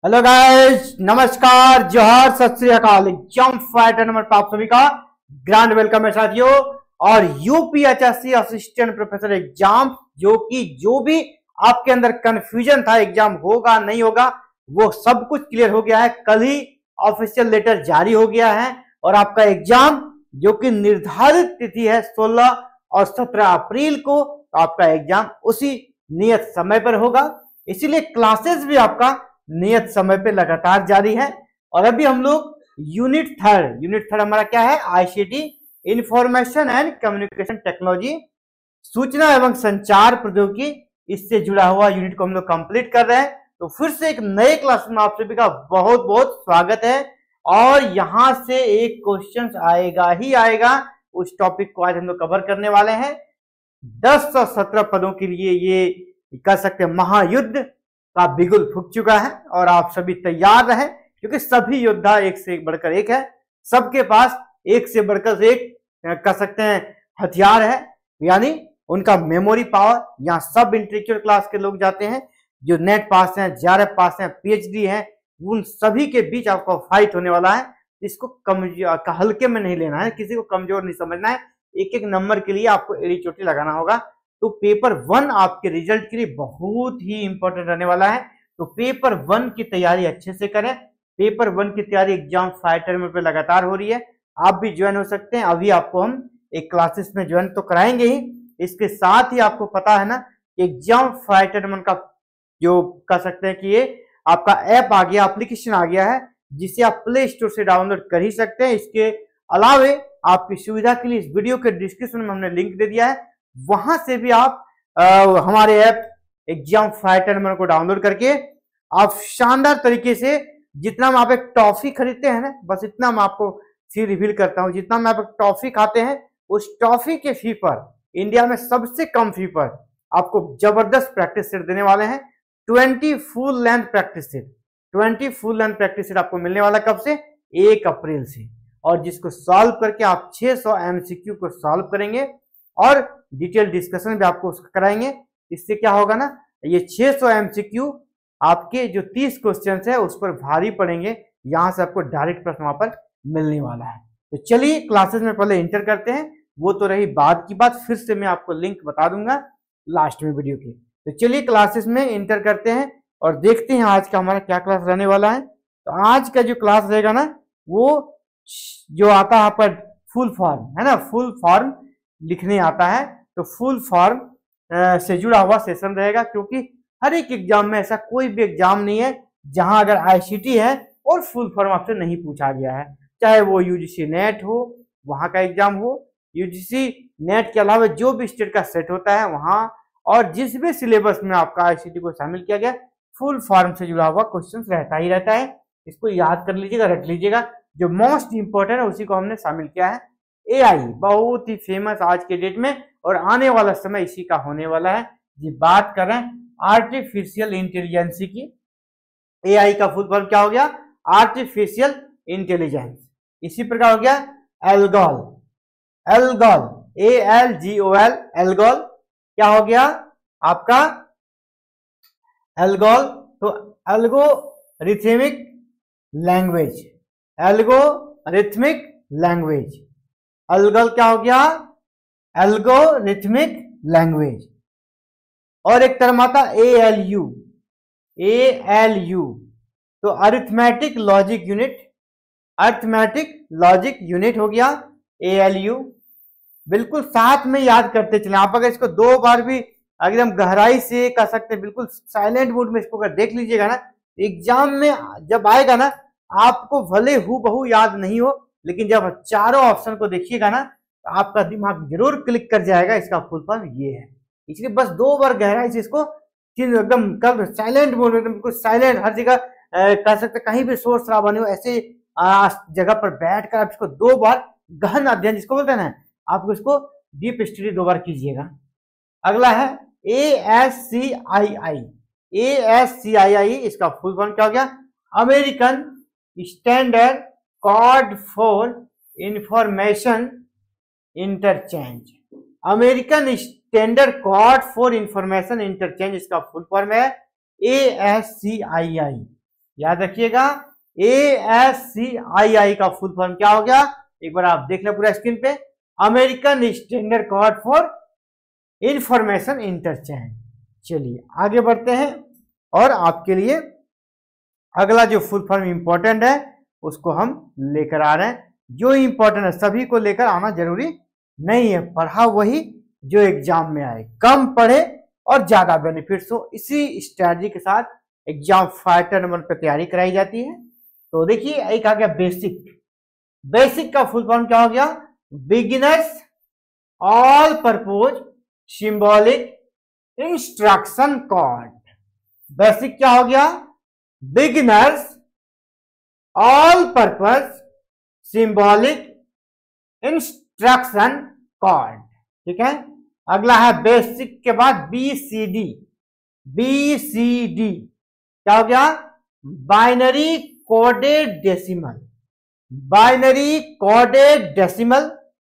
Hello guys, नमस्कार, जोहार, सत श्री अकाल। एग्जाम फाइटर नंबर पर आप सभी का ग्रांड वेलकम है साथियों। और यूपीएचएससी असिस्टेंट प्रोफेसर एग्जाम जो भी आपके अंदर कंफ्यूजन था एग्जाम होगा नहीं होगा, वो सब कुछ क्लियर हो गया है। कल ही ऑफिशियल लेटर जारी हो गया है और आपका एग्जाम जो कि निर्धारित तिथि है 16 और 17 अप्रैल को, तो आपका एग्जाम उसी नियत समय पर होगा। इसीलिए क्लासेस भी आपका नियत समय पे लगातार जारी है। और अभी हम लोग यूनिट थर्ड हमारा क्या है, ICT information and communication technology, सूचना एवं संचार प्रौद्योगिकी, इससे जुड़ा हुआ यूनिट को हम लोग कंप्लीट कर रहे हैं। तो फिर से एक नए क्लास में आप सभी का बहुत बहुत स्वागत है। और यहां से एक क्वेश्चन आएगा ही आएगा। उस टॉपिक को आज हम लोग कवर करने वाले हैं। 10 और 17 पदों के लिए ये कह सकते हैं महायुद्ध का बिगुल फूंक चुका है और आप सभी तैयार रहे, क्योंकि सभी योद्धा एक से बढ़कर एक है। सबके पास एक से बढ़कर एक कह सकते हैं हथियार है, यानी उनका मेमोरी पावर। यहाँ सब इंटेलेक्चुअल क्लास के लोग जाते हैं, जो नेट पास हैं, जेआरएफ पास हैं, पीएचडी हैं, उन सभी के बीच आपको फाइट होने वाला है। इसको हल्के में नहीं लेना है, किसी को कमजोर नहीं समझना है। एक एक नंबर के लिए आपको एड़ी चोटी लगाना होगा। तो पेपर 1 आपके रिजल्ट के लिए बहुत ही इंपॉर्टेंट रहने वाला है। तो पेपर 1 की तैयारी अच्छे से करें। पेपर 1 की तैयारी एग्जाम फाइटर में पे लगातार हो रही है। आप भी ज्वाइन हो सकते हैं। अभी आपको हम एक क्लासेस में ज्वाइन तो कराएंगे ही, इसके साथ ही आपको पता है ना एग्जाम फाइटर मन का जो कह सकते हैं कि ये आपका ऐप आ गया, एप्लीकेशन आ गया है, जिसे आप प्ले स्टोर से डाउनलोड कर ही सकते हैं। इसके अलावे आपकी सुविधा के लिए इस वीडियो के डिस्क्रिप्शन में हमने लिंक दे दिया है, वहां से भी आप हमारे ऐप एग्जाम फाइटर नंबर को डाउनलोड करके आप शानदार तरीके से, जितना में आप एक टॉफी खरीदते हैं ना, बस इतना मैं आपको सी रिवील करता हूं, जितना में आप एक टॉफी खाते हैं उस टॉफी के फी पर, इंडिया में सबसे कम फी पर आपको जबरदस्त प्रैक्टिस सेट देने वाले हैं। 20 full length practice set, 20 full length practice set आपको मिलने वाला कब से, 1 अप्रैल से। और जिसको सॉल्व करके आप 600 एमसीक्यू को सॉल्व करेंगे और डिटेल डिस्कशन भी आपको उसका कराएंगे। इससे क्या होगा ना, ये 600 एमसीक्यू आपके जो 30 क्वेश्चन है उस पर भारी पड़ेंगे। यहां से आपको डायरेक्ट प्रश्न वहां पर मिलने वाला है। तो चलिए क्लासेस में पहले इंटर करते हैं, वो तो रही बाद की बात, फिर से मैं आपको लिंक बता दूंगा लास्ट में वीडियो की। तो चलिए क्लासेस में इंटर करते हैं और देखते हैं आज का हमारा क्या क्लास रहने वाला है। तो आज का जो क्लास रहेगा ना, वो जो आता है पर फुल फॉर्म है ना, फुल फॉर्म लिखने आता है, तो फुल फॉर्म से जुड़ा हुआ सेशन रहेगा। क्योंकि हर एक एग्जाम में ऐसा कोई भी एग्जाम नहीं है जहां अगर आईसीटी है और फुल फॉर्म आपसे नहीं पूछा गया है। चाहे वो यूजीसी नेट हो, वहां का एग्जाम हो, यूजीसी नेट के अलावा जो भी स्टेट का सेट होता है वहां, और जिस भी सिलेबस में आपका आईसीटी को शामिल किया गया, फुल फॉर्म से जुड़ा हुआ क्वेश्चन रहता ही रहता है। इसको याद कर लीजिएगा, रख लीजिएगा। जो मोस्ट इंपॉर्टेंट है उसी को हमने शामिल किया है। एआई बहुत ही फेमस आज के डेट में, और आने वाला समय इसी का होने वाला है। जी बात कर रहे हैं आर्टिफिशियल इंटेलिजेंस की। एआई का फुल फॉर्म क्या हो गया, आर्टिफिशियल इंटेलिजेंस। इसी प्रकार हो गया एल्गोल, एल्गोल ALGOL, एल्गोल क्या हो गया आपका, एल्गोल। तो algorithmic language, algorithmic language, ALGOL क्या हो गया, एल्गोरिथमिक लैंग्वेज। और एक टर्म आता ALU, ALU तो arithmetic logic unit, arithmetic logic unit हो गया ALU। बिल्कुल साथ में याद करते चले। आप अगर इसको 2 बार भी एकदम गहराई से कह सकते हैं, बिल्कुल साइलेंट मोड में इसको अगर देख लीजिएगा ना, एग्जाम में जब आएगा ना, आपको भले हूबहू याद नहीं हो, लेकिन जब चारों ऑप्शन को देखिएगा ना, तो आपका दिमाग जरूर क्लिक कर जाएगा इसका फुल फॉर्म ये है। इसलिए बस 2 बार गहराई से इसको एकदम कब साइलेंट मोड में, एकदम साइलेंट, हर जगह कह सकते कहीं भी शोर शराबा नहीं हो, ऐसे जगह पर बैठ कर आप इसको 2 बार गहन अध्ययन जिसको बोलते हैं ना, आपको इसको डीप स्टडी 2 बार कीजिएगा। अगला है ASCII, ASCII इसका फुल फॉर्म क्या हो गया, American standard code for information interchange. American standard code for information interchange इसका फुल फॉर्म है ASCII। याद रखिएगा, ASCII का फुल फॉर्म क्या हो गया, एक बार आप देख लें पूरा स्क्रीन पे, American standard code for information interchange. चलिए आगे बढ़ते हैं और आपके लिए अगला जो फुल फॉर्म इंपॉर्टेंट है उसको हम लेकर आ रहे हैं। जो इंपॉर्टेंट है सभी को लेकर आना जरूरी नहीं है, पढ़ा वही जो एग्जाम में आए, कम पढ़े और ज्यादा बेनिफिट्स हो, इसी स्ट्रैटेजी के साथ एग्जाम फाइटर नंबर पर तैयारी कराई जाती है। तो देखिए एक आ गया बेसिक। बेसिक का फुल फॉर्म क्या हो गया, beginners all purpose symbolic instruction code. Basic क्या हो गया, beginners all purpose symbolic instruction code. ठीक है, अगला है बेसिक के बाद BCD। BCD क्या हो गया, binary coded decimal. Binary coded decimal.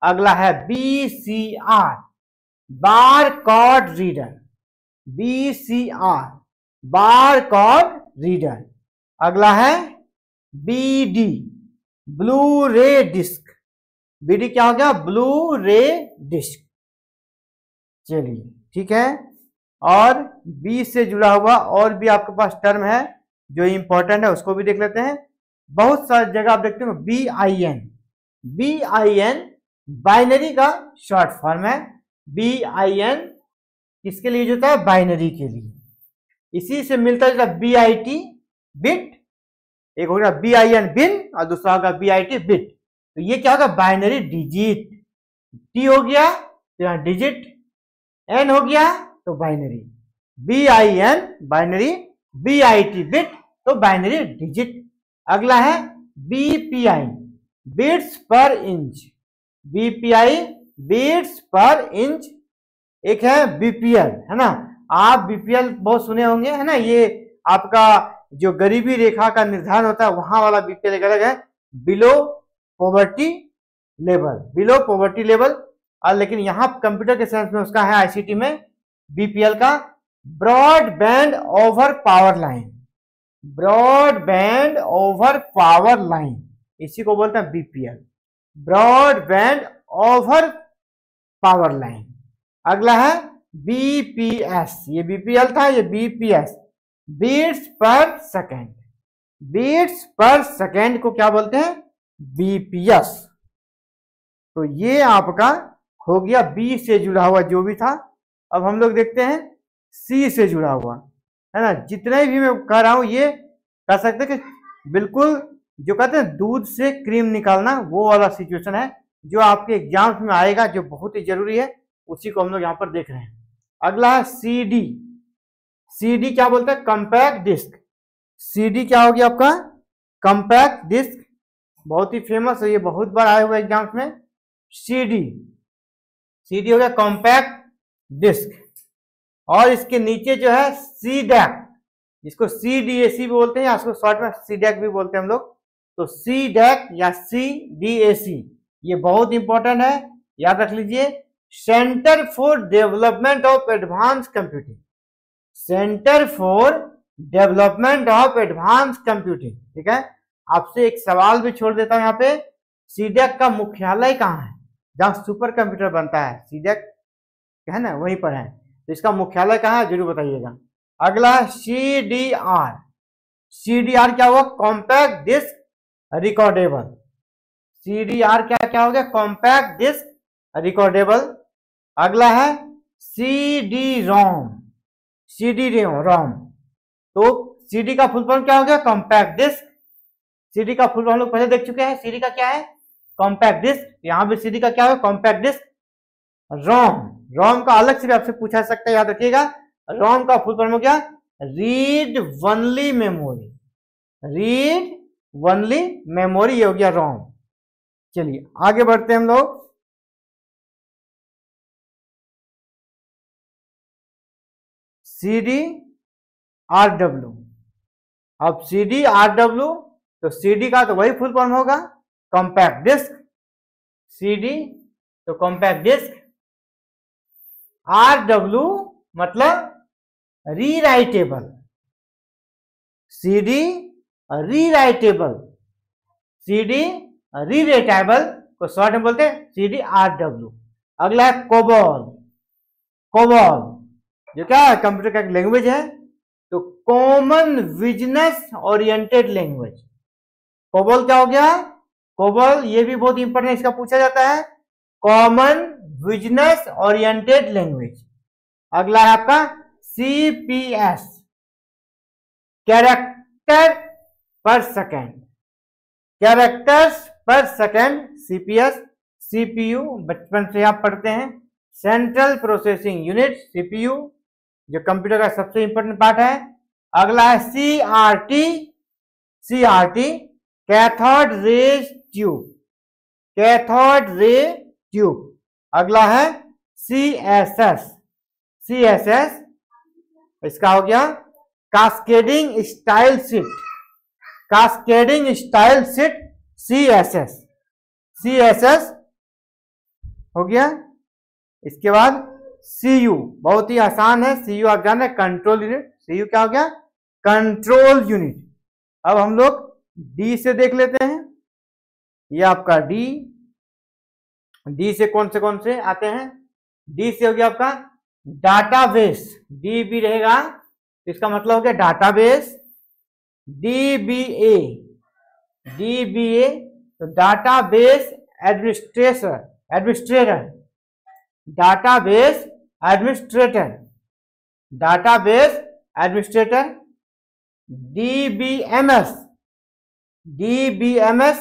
अगला है BCR, bar code reader. BCR, bar code reader. अगला है BD, ब्लू रे डिस्क। BD क्या हो गया, ब्लू रे डिस्क। चलिए ठीक है, और B से जुड़ा हुआ और भी आपके पास टर्म है जो इंपॉर्टेंट है, उसको भी देख लेते हैं। बहुत सारी जगह आप देखते हो BIN। BIN बाइनरी का शॉर्ट फॉर्म है। BIN किसके लिए होता है, बाइनरी के लिए। इसी से मिलता जुलता BIT, बिट। एक हो गया BIN बिन और दूसरा होगा BIT बिट। तो ये क्या होगा, बाइनरी डिजिट। T हो गया तो यहाँ डिजिट, N हो गया तो binary. BIN binary, BIT bit तो बाइनरी डिजिट। अगला है BPI, बिट्स पर इंच। BPI बिट्स पर इंच। एक है BPL, है ना, आप BPL बहुत सुने होंगे, है ना, ये आपका जो गरीबी रेखा का निर्धारण होता है वहां वाला BPL एक अलग है, below poverty level. Below poverty level. लेकिन यहां कंप्यूटर के साइंस में उसका है ICT में BPL का broadband over power line. Broadband over power line, इसी को बोलते हैं BPL, broadband over power line. अगला है BPS, ये BPL था, ये BPS, बीट्स पर सेकेंड। बीट्स पर सेकेंड को क्या बोलते हैं, BPS। तो ये आपका हो गया B से जुड़ा हुआ जो भी था। अब हम लोग देखते हैं C से जुड़ा हुआ, है ना। जितने भी मैं कह रहा हूं ये कह सकते कि बिल्कुल जो कहते हैं दूध से क्रीम निकालना, वो वाला सिचुएशन है जो आपके एग्जाम्स में आएगा, जो बहुत ही जरूरी है, उसी को हम लोग यहाँ पर देख रहे हैं। अगला है CD। CD क्या बोलते हैं, कंपैक्ट डिस्क। CD क्या हो गया आपका, कंपैक्ट डिस्क, बहुत ही फेमस है, ये बहुत बार आया हुआ एग्जाम्स में। CD हो गया कॉम्पैक्ट डिस्क। और इसके नीचे जो है CDAC, इसको CDAC भी बोलते हैं या इसको शॉर्ट में CDAC भी बोलते हैं हम लोग। तो CDAC या CDAC ये बहुत इंपॉर्टेंट है, याद रख लीजिए। Centre for development of advance computing. Centre for development of advance computing. ठीक है, आपसे एक सवाल भी छोड़ देता हूं यहाँ पे, CDAC का मुख्यालय कहाँ है, जहां सुपर कंप्यूटर बनता है CDAC है ना, वहीं पर है। तो इसका मुख्यालय कहाँ है जरूर बताइएगा। अगला CDR। CDR क्या हुआ, कॉम्पैक्ट डिस्क रिकॉर्डेबल। CDR क्या क्या हो गया, कॉम्पैक्ट डिस्क रिकॉर्डेबल। अगला है CD-ROM। CD-ROM तो CD का फुल फॉर्म क्या हो गया, कॉम्पैक्ट डिस्क। CD का फुल फॉर्म हम लोग पहले देख चुके हैं, CD का क्या है, कॉम्पैक्ट डिस्क। यहाँ पे CD का क्या है, कॉम्पैक्ट डिस्क। रोम का अलग से भी आपसे पूछा सकता है, याद रखिएगा। रोम का फुल फॉर्म हो गया read only memory. Read only memory, ये हो गया रोम। चलिए आगे बढ़ते हैं हम लोग। CD-RW। अब CD-RW तो CD का तो वही फुल फॉर्म होगा, कॉम्पैक्ट डिस्क। CD तो कॉम्पैक्ट डिस्क। RW मतलब rewritable. CD rewritable, CD rewritable को शॉर्ट में बोलते हैं CDRW। अगला है कोबॉल। कोबॉल जो क्या है, कंप्यूटर का एक लैंग्वेज है, तो common business oriented language. COBOL क्या हो गया, कोबॉल ये भी बहुत इंपॉर्टेंट है, इसका पूछा जाता है, कॉमन बिजनेस ओरिएंटेड लैंग्वेज। अगला है आपका CPS, कैरेक्टर पर सेकेंड, कैरेक्टर्स पर सेकेंड CPS। CPU बचपन से आप पढ़ते हैं, सेंट्रल प्रोसेसिंग यूनिट CPU, जो कंप्यूटर का सबसे इंपॉर्टेंट पार्ट है। अगला है CRT, cathode ray tube, cathode ray tube. अगला है CSS, इसका हो गया cascading style sheet, cascading style sheet CSS हो गया। इसके बाद CU, बहुत ही आसान है, CU आप जान रहे, कंट्रोल यूनिट। CU क्या हो गया, कंट्रोल यूनिट। अब हम लोग D से देख लेते हैं, ये आपका D से कौन से आते हैं, D से हो गया आपका डाटाबेस, D भी रहेगा, इसका मतलब हो गया डाटाबेस। DBA, तो database administrator, database administrator. DBMS,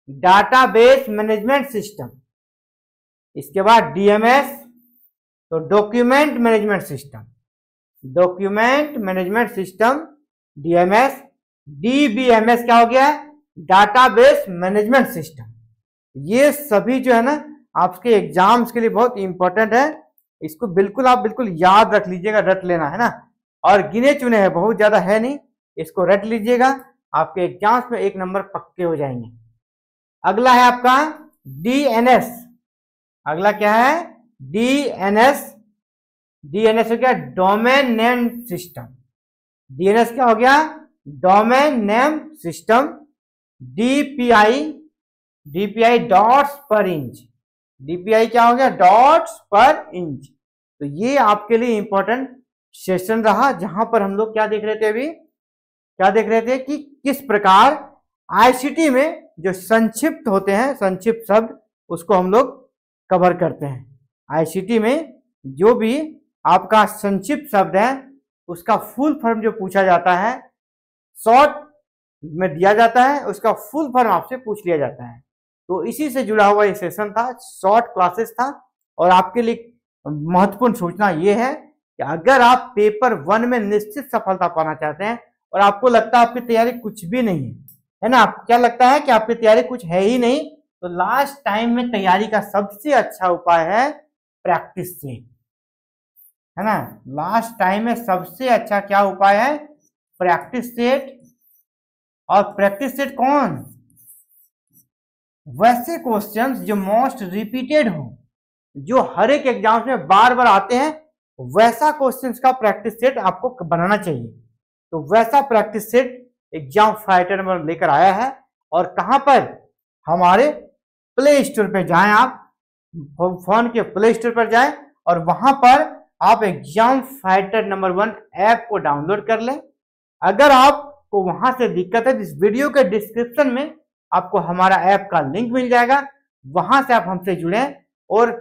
database management system. इसके बाद DMS, तो document management system, DMS। DBMS क्या हो गया, डाटाबेस मैनेजमेंट सिस्टम। ये सभी जो है ना आपके एग्जाम्स के लिए बहुत इंपॉर्टेंट है, इसको बिल्कुल आप याद रख लीजिएगा, रट लेना है ना, और गिने चुने हैं, बहुत ज्यादा है नहीं, इसको रट लीजिएगा, आपके एग्जाम्स में 1 नंबर पक्के हो जाएंगे। अगला है आपका DNS, अगला क्या है DNS हो गया डोमेन नेम सिस्टम, DNS क्या हो गया, domain name system. DPI dots पर इंच, DPI क्या हो गया, डॉट्स पर इंच। तो ये आपके लिए इंपॉर्टेंट सेशन रहा, जहां पर हम लोग क्या देख रहे थे, अभी क्या देख रहे थे कि किस प्रकार ICT में जो संक्षिप्त होते हैं, संक्षिप्त शब्द, उसको हम लोग कवर करते हैं। ICT में जो भी आपका संक्षिप्त शब्द है, उसका फुल फॉर्म जो पूछा जाता है, शॉर्ट में दिया जाता है, उसका फुल फॉर्म आपसे पूछ लिया जाता है। तो इसी से जुड़ा हुआ ये सेशन था, शॉर्ट क्लासेस था। और आपके लिए महत्वपूर्ण सूचना ये है कि अगर आप पेपर 1 में निश्चित सफलता पाना चाहते हैं और आपको लगता है आपकी तैयारी कुछ भी नहीं है ना, आपको क्या लगता है कि आपकी तैयारी कुछ है ही नहीं, तो लास्ट टाइम में तैयारी का सबसे अच्छा उपाय है प्रैक्टिस सेट, है ना। लास्ट टाइम में सबसे अच्छा क्या उपाय है, प्रैक्टिस सेट। और प्रैक्टिस सेट कौन, वैसे क्वेश्चंस जो मोस्ट रिपीटेड हो, जो हर एक एग्जाम में बार बार आते हैं, वैसा क्वेश्चंस का प्रैक्टिस सेट आपको बनाना चाहिए। तो वैसा प्रैक्टिस सेट एग्जाम फाइटर में लेकर आया है। और कहां पर, हमारे प्ले स्टोर पे जाएं, आप फोन के प्ले स्टोर पर जाएं और वहां पर आप एग्जाम फाइटर नंबर 1 ऐप को डाउनलोड कर लें। अगर आपको वहां से दिक्कत है, इस वीडियो के डिस्क्रिप्शन में आपको हमारा ऐप का लिंक मिल जाएगा, वहां से आप हमसे जुड़े। और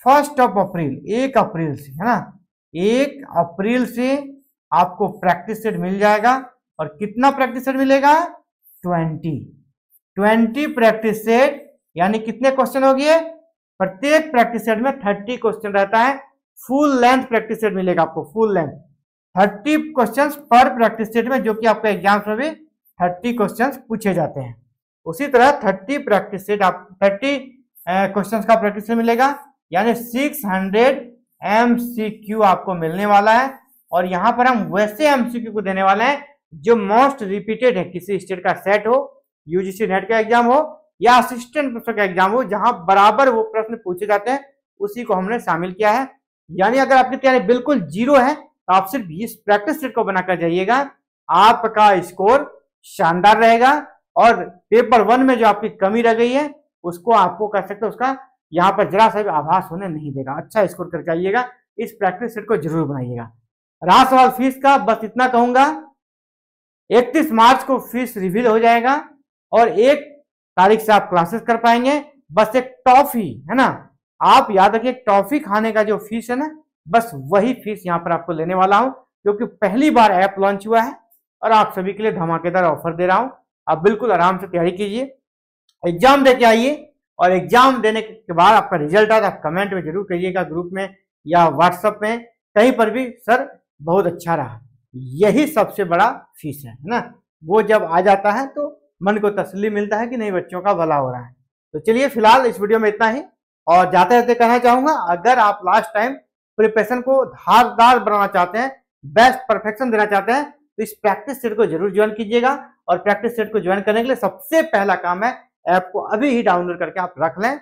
1 अप्रैल 1 अप्रैल से, है ना, 1 अप्रैल से आपको प्रैक्टिस सेट मिल जाएगा। और कितना प्रैक्टिस सेट मिलेगा, 20 प्रैक्टिस सेट, यानी कितने क्वेश्चन हो गए, प्रत्येक प्रैक्टिस सेट में 30 क्वेश्चन रहता है। फुल लेंथ प्रैक्टिस सेट मिलेगा आपको, फुल लेंथ 30 क्वेश्चंस पर प्रैक्टिस सेट में, जो कि आपके एग्जाम्स में भी 30 क्वेश्चंस पूछे जाते हैं। उसी तरह 30 प्रैक्टिस सेट, आप 30 क्वेश्चंस का प्रैक्टिस सेट मिलेगा, यानी 600 MCQ आपको मिलने वाला है। और यहाँ पर हम वैसे MCQ को देने वाले हैं जो मोस्ट रिपीटेड है, किसी स्टेट का सेट हो, UGC नेट का एग्जाम हो या असिस्टेंट प्रोफेसर का एग्जाम हो, जहां बराबर वो प्रश्न पूछे जाते हैं, उसी को हमने शामिल किया है। यानी अगर आपकी तैयारी बिल्कुल जीरो है, तो आप सिर्फ इस प्रैक्टिस सेट को बनाकर जाइएगा, आपका स्कोर शानदार रहेगा। और पेपर 1 में जो आपकी कमी रह गई है उसको आपको कह सकते हो उसका यहाँ पर जरा सा भी आभास होने नहीं देगा। अच्छा स्कोर करके आइएगा, इस प्रैक्टिस सेट को जरूर बनाइएगा। रहा सवाल फीस का, बस इतना कहूंगा 31 मार्च को फीस रिवील हो जाएगा और 1 तारीख से आप क्लासेस कर पाएंगे। बस एक टॉफी है ना, आप याद रखिए टॉफी खाने का जो फीस है ना, बस वही फीस यहाँ पर आपको लेने वाला हूं, क्योंकि पहली बार ऐप लॉन्च हुआ है और आप सभी के लिए धमाकेदार ऑफर दे रहा हूं। आप बिल्कुल आराम से तैयारी कीजिए, एग्जाम देके आइए और एग्जाम देने के बाद आपका रिजल्ट आता है आप कमेंट में जरूर करिएगा, ग्रुप में या व्हाट्सएप में कहीं पर भी, सर बहुत अच्छा रहा। यही सबसे बड़ा फीस है ना, वो जब आ जाता है तो मन को तसल्ली मिलता है कि नहीं बच्चों का भला हो रहा है। तो चलिए फिलहाल इस वीडियो में इतना ही, और जाते जाते कहना चाहूंगा अगर आप लास्ट टाइम प्रिपरेशन को धारदार बनाना चाहते हैं, बेस्ट परफेक्शन देना चाहते हैं, तो इस प्रैक्टिस सेट को जरूर ज्वाइन कीजिएगा। और प्रैक्टिस सेट को ज्वाइन करने के लिए सबसे पहला काम है ऐप को अभी ही डाउनलोड करके आप रख लें,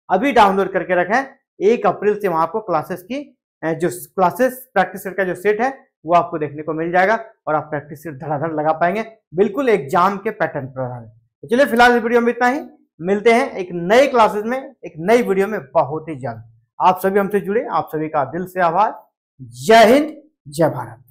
अभी डाउनलोड करके रखें। 1 अप्रैल से वहां आपको क्लासेस की जो क्लासेस प्रैक्टिस सेट का जो सेट है वो आपको देखने को मिल जाएगा और आप प्रैक्टिस सेट धड़ाधड़ लगा पाएंगे बिल्कुल एग्जाम के पैटर्न पर। तो चलिए फिलहाल इस वीडियो में इतना ही, मिलते हैं एक नए क्लासेस में एक नई वीडियो में बहुत ही जल्द। आप सभी हमसे जुड़े, आप सभी का दिल से आभार। जय हिंद, जय भारत।